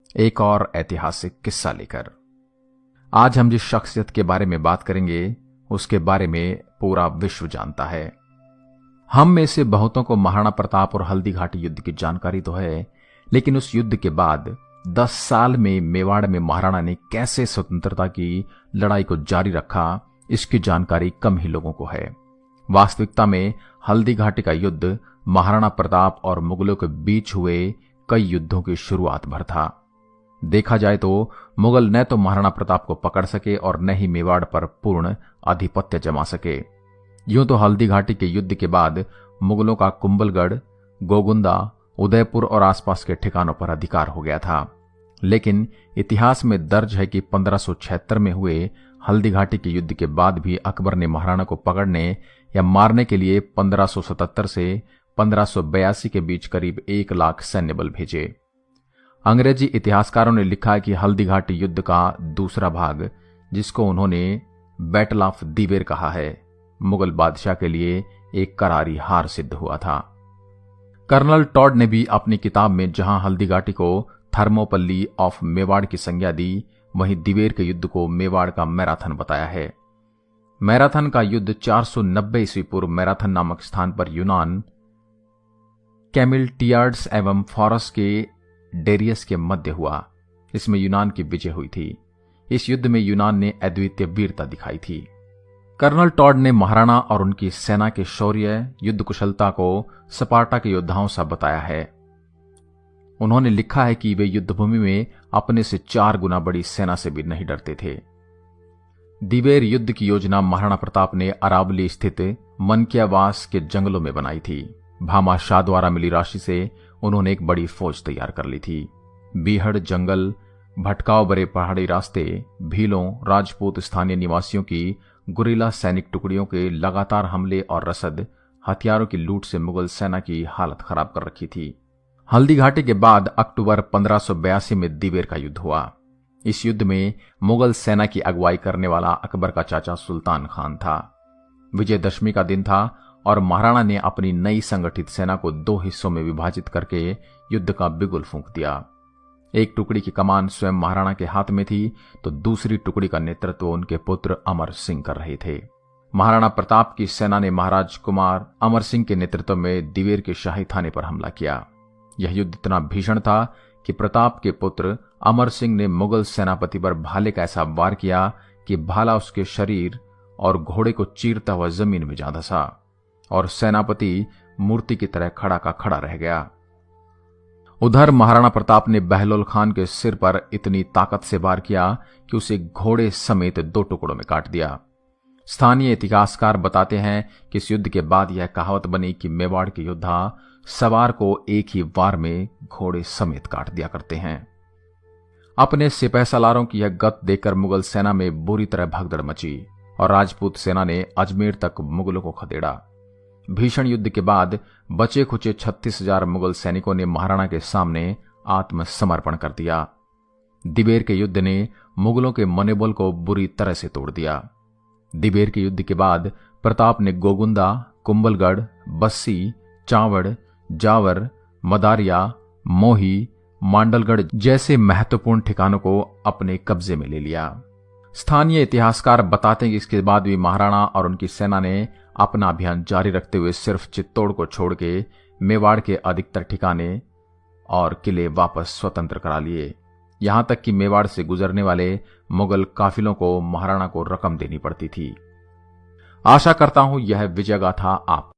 एक और ऐतिहासिक किस्सा लेकर। आज हम जिस शख्सियत के बारे में बात करेंगे उसके बारे में पूरा विश्व जानता है। हम में से बहुतों को महाराणा प्रताप और हल्दी घाटी युद्ध की जानकारी तो है, लेकिन उस युद्ध के बाद 10 साल में मेवाड़ में महाराणा ने कैसे स्वतंत्रता की लड़ाई को जारी रखा, इसकी जानकारी कम ही लोगों को है। वास्तविकता में हल्दी घाटी का युद्ध महाराणा प्रताप और मुगलों के बीच हुए कई युद्धों की शुरुआत भर था। देखा जाए तो मुगल न तो महाराणा प्रताप को पकड़ सके और न ही मेवाड़ पर पूर्ण आधिपत्य जमा सके। यूं तो हल्दी घाटी के युद्ध के बाद मुगलों का कुंभलगढ़, गोगुंदा, उदयपुर और आसपास के ठिकानों पर अधिकार हो गया था, लेकिन इतिहास में दर्ज है कि 1576 में हुए हल्दी घाटी के युद्ध के बाद भी अकबर ने महाराणा को पकड़ने या मारने के लिए 1577 से 1582 के बीच करीब 1 लाख सैन्य बल भेजे। अंग्रेजी इतिहासकारों ने लिखा है कि हल्दी घाटी युद्ध का दूसरा भाग, जिसको उन्होंने बैटल ऑफ दिवेर कहा है, मुगल बादशाह के लिए एक करारी हार सिद्ध हुआ था। कर्नल टॉड ने भी अपनी किताब में जहां हल्दी घाटी को थर्मोपल्ली ऑफ मेवाड़ की संज्ञा दी, वहीं दिवेर के युद्ध को मेवाड़ का मैराथन बताया है। मैराथन का युद्ध 490 ईस्वी पूर्व मैराथन नामक स्थान पर यूनान, कैमिलटियार्ड्स एवं फॉरस के डेरियस के मध्य हुआ। इसमें यूनान की विजय हुई थी। इस युद्ध में यूनान ने अद्वितीय वीरता दिखाई थी। कर्नल टॉड ने महाराणा और उनकी सेना के शौर्य, युद्ध कुशलता को स्पार्टा के योद्धाओं सा बताया है। उन्होंने लिखा है कि वे युद्धभूमि में अपने से 4 गुना बड़ी सेना से भी नहीं डरते थे। दिवेर युद्ध की योजना महाराणा प्रताप ने अरावली स्थित मनकियावास के जंगलों में बनाई थी। भामा शाह द्वारा मिली राशि से उन्होंने एक बड़ी फौज तैयार कर ली थी। बीहड़ जंगल, भटकाव भरे पहाड़ी रास्ते, भीलों, राजपूत स्थानीय निवासियों की गुरिल्ला सैनिक टुकड़ियों के लगातार हमले और रसद हथियारों की लूट से मुगल सेना की हालत खराब कर रखी थी। हल्दी घाटी के बाद अक्टूबर 1582 में दिवेर का युद्ध हुआ। इस युद्ध में मुगल सेना की अगुवाई करने वाला अकबर का चाचा सुल्तान खान था। विजयदशमी का दिन था और महाराणा ने अपनी नई संगठित सेना को 2 हिस्सों में विभाजित करके युद्ध का बिगुल फूंक दिया। एक टुकड़ी की कमान स्वयं महाराणा के हाथ में थी, तो दूसरी टुकड़ी का नेतृत्व उनके पुत्र अमर सिंह कर रहे थे। महाराणा प्रताप की सेना ने महाराज कुमार अमर सिंह के नेतृत्व में दिवेर के शाही थाने पर हमला किया। यह युद्ध इतना भीषण था कि प्रताप के पुत्र अमर सिंह ने मुगल सेनापति पर भाले का ऐसा वार किया कि भाला उसके शरीर और घोड़े को चीरता हुआ जमीन में जा धंसा और सेनापति मूर्ति की तरह खड़ा का खड़ा रह गया। उधर महाराणा प्रताप ने बहलोल खान के सिर पर इतनी ताकत से वार किया कि उसे घोड़े समेत 2 टुकड़ों में काट दिया। स्थानीय इतिहासकार बताते हैं कि इस युद्ध के बाद यह कहावत बनी कि मेवाड़ के योद्धा सवार को एक ही वार में घोड़े समेत काट दिया करते हैं। अपने सिपह सलारों की यह गत देखकर मुगल सेना में बुरी तरह भगदड़ मची और राजपूत सेना ने अजमेर तक मुगलों को खदेड़ा। भीषण युद्ध के बाद बचे खुचे 36,000 मुगल सैनिकों ने महाराणा के सामने आत्मसमर्पण कर दिया। दिवेर के युद्ध ने मुगलों के मनोबल को बुरी तरह से तोड़ दिया। दिवेर के युद्ध के बाद प्रताप ने गोगुंदा, कुंभलगढ़, बस्सी, चावड़, जावर, मदारिया, मोही, मांडलगढ़ जैसे महत्वपूर्ण ठिकानों को अपने कब्जे में ले लिया। स्थानीय इतिहासकार बताते हैं कि इसके बाद भी महाराणा और उनकी सेना ने अपना अभियान जारी रखते हुए सिर्फ चित्तौड़ को छोड़ के मेवाड़ के अधिकतर ठिकाने और किले वापस स्वतंत्र करा लिए। यहां तक कि मेवाड़ से गुजरने वाले मुगल काफिलों को महाराणा को रकम देनी पड़ती थी। आशा करता हूं यह विजय गाथा आप